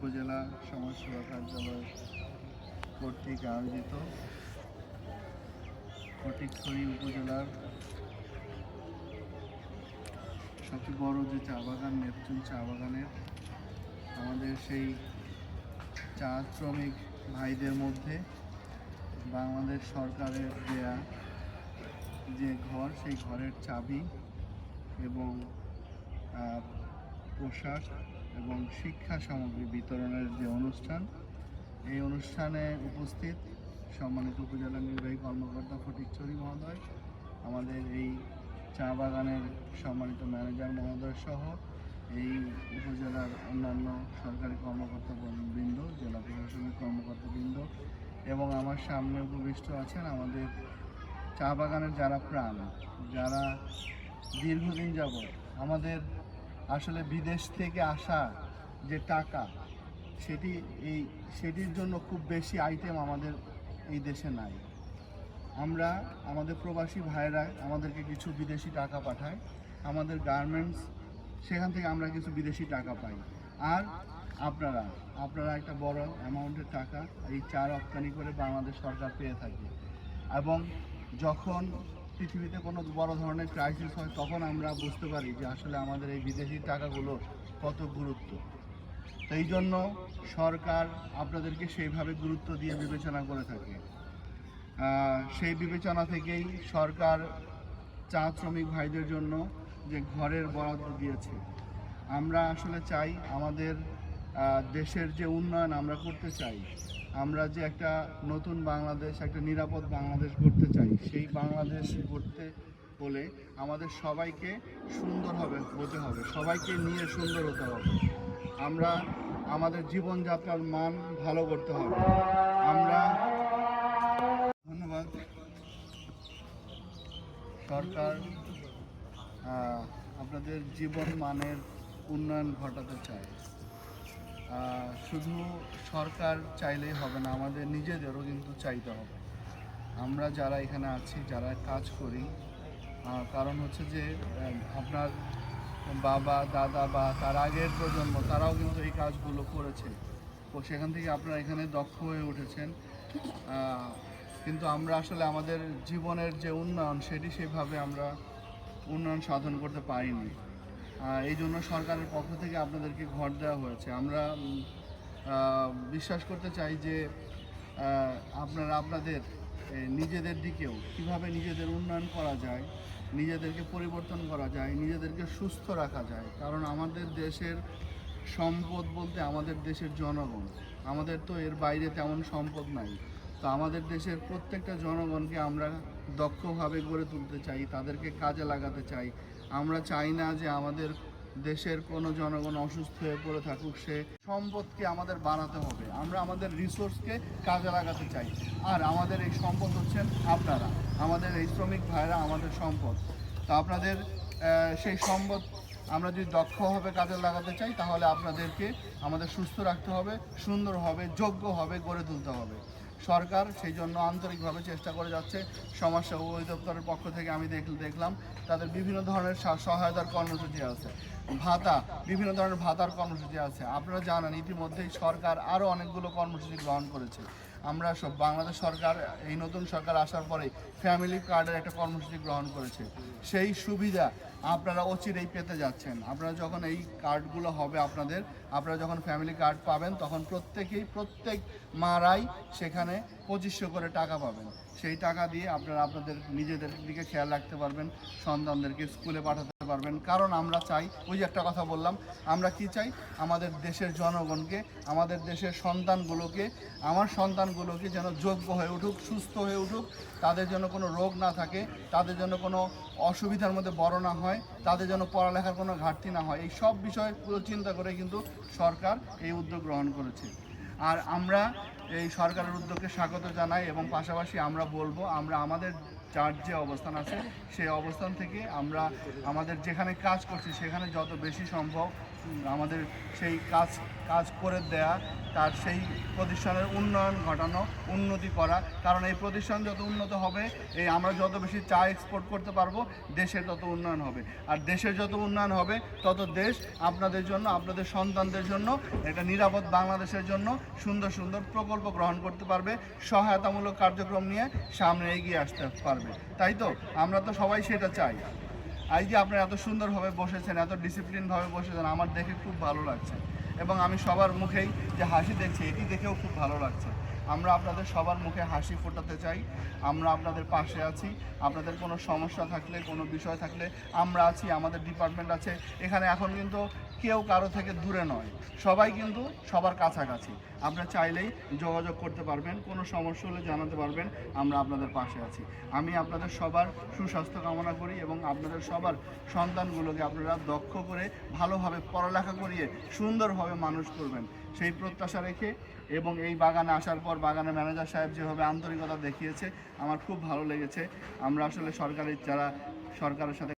উপজেলা সমাজসেবা কার্যালয় কর্তৃক আয়োজিত ফটিকছড়ি উপজেলার সবচেয়ে বড় যে চা বাগান নেপচুন চা বাগানের আমাদের সেই চা শ্রমিক ভাইদের মধ্যে বাংলাদেশ সরকারের দেয়া যে ঘর, সেই ঘরের চাবি এবং পোশাক এবং শিক্ষা সামগ্রী বিতরণের যে অনুষ্ঠান, এই অনুষ্ঠানে উপস্থিত সম্মানিত উপজেলা নির্বাহী কর্মকর্তা ফটিকছড়ি মহোদয়, আমাদের এই চা বাগানের সম্মানিত ম্যানেজার মহোদয় সহ এই উপজেলার অন্যান্য সরকারি কর্মকর্তাবৃন্দ, জেলা প্রশাসনিক কর্মকর্তাবৃন্দ এবং আমার সামনে উপবিষ্ট আছেন আমাদের চা বাগানের যারা প্রাণ, যারা দীর্ঘদিন যাবৎ আমাদের আসলে বিদেশ থেকে আসা যে টাকা, সেটির জন্য খুব বেশি আইটেম আমাদের এই দেশে নাই। আমাদের প্রবাসী ভাইয়েরা আমাদেরকে কিছু বিদেশি টাকা পাঠায়, আমাদের গার্মেন্টস সেখান থেকে আমরা কিছু বিদেশি টাকা পাই, আর আপনারা একটা বড় অ্যামাউন্টের টাকা এই চা রপ্তানি করে বাংলাদেশ সরকার পেয়ে থাকে। এবং যখন পৃথিবীতে কোনো বড় ধরনের ক্রাইসিস হয়, তখন আমরা বুঝতে পারি যে আসলে আমাদের এই বিদেশি টাকাগুলো কত গুরুত্ব। এই জন্য সরকার আপনাদেরকে সেইভাবে গুরুত্ব দিয়ে বিবেচনা করে থাকে। সেই বিবেচনা থেকেই সরকার চা শ্রমিক ভাইদের জন্য যে ঘরের বরাদ্দ দিয়েছে। আমরা আসলে চাই আমাদের দেশের যে উন্নয়ন আমরা করতে চাই, আমরা যে একটা নতুন বাংলাদেশ, একটা নিরাপদ বাংলাদেশ গড়তে চাই, সেই বাংলাদেশ গড়তে হলে আমাদের সবাইকে সুন্দর হতে হবে, সবাইকে নিয়ে সুন্দর হতে হবে। আমরা আমাদের জীবনযাত্রার মান ভালো করতে হবে। ধন্যবাদ। সরকার আপনাদের জীবন মানের উন্নয়ন ঘটাতে চায়। শুধু সরকার চাইলেই হবে না, আমাদের নিজেদেরও কিন্তু চাইতে হবে। আমরা যারা এখানে আছি, যারা কাজ করি, কারণ হচ্ছে যে আপনার বাবা দাদা বা তার আগের প্রজন্ম তারাও কিন্তু এই কাজগুলো করেছে, তো সেখান থেকে আপনারা এখানে দক্ষ হয়ে উঠেছেন। কিন্তু আমরা আসলে আমাদের জীবনের যে উন্নয়ন, সেটি সেভাবে আমরা উন্নয়ন সাধন করতে পারিনি। এই জন্য সরকারের পক্ষ থেকে আপনাদেরকে ঘর দেওয়া হয়েছে। আমরা বিশ্বাস করতে চাই যে আপনারা আপনাদের নিজেদের দিকেও কীভাবে নিজেদের উন্নয়ন করা যায়, নিজেদেরকে পরিবর্তন করা যায়, নিজেদেরকে সুস্থ রাখা যায়। কারণ আমাদের দেশের সম্পদ বলতে আমাদের দেশের জনগণ, আমাদের তো এর বাইরে তেমন সম্পদ নাই। তো আমাদের দেশের প্রত্যেকটা জনগণকে আমরা দক্ষভাবে গড়ে তুলতে চাই, তাদেরকে কাজে লাগাতে চাই। আমরা চাই না যে আমাদের দেশের কোনো জনগণ অসুস্থ হয়ে পড়ে থাকুক, সে সম্পদকে আমাদের বাড়াতে হবে। আমরা আমাদের রিসোর্সকে কাজে লাগাতে চাই, আর আমাদের এই সম্পদ হচ্ছেন আপনারা, আমাদের এই শ্রমিক ভাইরা আমাদের সম্পদ। তো আপনাদের সেই সম্পদ আমরা যদি দক্ষভাবে কাজে লাগাতে চাই, তাহলে আপনাদেরকে আমাদের সুস্থ রাখতে হবে, সুন্দর হবে, যোগ্য হবে, গড়ে তুলতে হবে। সরকার সেই জন্য আন্তরিকভাবে চেষ্টা করে যাচ্ছে। সমাজসেবা অধিদপ্তরের পক্ষ থেকে আমি দেখলাম তাদের বিভিন্ন ধরনের সহায়তার কর্মসূচি আছে, বিভিন্ন ধরনের ভাতার কর্মসূচি আছে। আপনারা জানেন ইতিমধ্যেই সরকার আরও অনেকগুলো কর্মসূচি গ্রহণ করেছে। আমরা বাংলাদেশ সরকার, এই নতুন সরকার আসার পরে ফ্যামিলি কার্ডের একটা কর্মসূচি গ্রহণ করেছে। সেই সুবিধা আপনারা অচিরেই পেতে যাচ্ছেন। আপনারা যখন এই কার্ডগুলো হবে আপনারা যখন ফ্যামিলি কার্ড পাবেন, তখন প্রত্যেক মারাই সেখানে 2500 করে টাকা পাবেন। সেই টাকা দিয়ে আপনারা আপনাদের নিজেদের দিকে খেয়াল রাখতে পারবেন, সন্তানদেরকে স্কুলে পাঠাতে পারবেন। কারণ আমরা চাই, ওই যে একটা কথা বললাম, আমরা কি চাই, আমাদের দেশের জনগণকে, আমাদের দেশের সন্তানগুলোকে যেন যোগ্য হয়ে উঠুক, সুস্থ হয়ে উঠুক, তাদের যেন কোনো রোগ না থাকে, তাদের যেন কোনো অসুবিধার মধ্যে বড় না হয়, তাদের যেন পড়ালেখার কোনো ঘাটতি না হয়। এই সব বিষয়গুলো চিন্তা করে কিন্তু সরকার এই উদ্যোগ গ্রহণ করেছে। আর আমরা এই সরকারের উদ্যোগকে স্বাগত জানাই, এবং পাশাপাশি আমরা বলবো, আমরা আমাদের যার যে অবস্থান আছে সেই অবস্থান থেকে আমরা আমাদের যেখানে কাজ করছি সেখানে যত বেশি সম্ভব আমাদের সেই কাজ কাজ করে দেয়া, তার সেই প্রতিষ্ঠানের উন্নয়ন ঘটানো, উন্নতি করা। কারণ এই প্রতিষ্ঠান যত উন্নত হবে, এই আমরা যত বেশি চা এক্সপোর্ট করতে পারবো, দেশের তত উন্নয়ন হবে। আর দেশের যত উন্নয়ন হবে, তত দেশ আপনাদের জন্য, আপনাদের সন্তানদের জন্য, একটা নিরাপদ বাংলাদেশের জন্য সুন্দর সুন্দর প্রকল্প গ্রহণ করতে পারবে, সহায়তামূলক কার্যক্রম নিয়ে সামনে এগিয়ে আসতে পারবে। তাই তো আমরা তো সবাই সেটা চাই। এই যে আপনারা এত সুন্দরভাবে বসেছেন, এত ডিসিপ্লিনভাবে বসেছেন, আমার দেখে খুব ভালো লাগছে। এবং আমি সবার মুখেই যে হাসি দেখছি, এটি দেখেও খুব ভালো লাগছে। আমরা আপনাদের সবার মুখে হাসি ফোটাতে চাই। আমরা আপনাদের পাশে আছি। আপনাদের কোনো সমস্যা থাকলে, কোনো বিষয় থাকলে আমরা আছি, আমাদের ডিপার্টমেন্ট আছে এখানে। এখন কিন্তু কেউ কারো থেকে দূরে নয়, সবাই কিন্তু সবার কাছাকাছি। আপনারা চাইলেই যোগাযোগ করতে পারবেন, কোনো সমস্যা হলে জানাতে পারবেন, আমরা আপনাদের পাশে আছি। আমি আপনাদের সবার সুস্বাস্থ্য কামনা করি এবং আপনাদের সবার সন্তানগুলোকে আপনারা দক্ষ করে ভালোভাবে পড়ালেখা করিয়ে সুন্দরভাবে মানুষ করবেন, সেই প্রত্যাশা রেখে। এবং এই বাগানে আসার পর বাগানের ম্যানেজার সাহেব যেভাবে আন্তরিকতা দেখিয়েছে, আমার খুব ভালো লেগেছে। আমরা আসলে সরকারের সাথে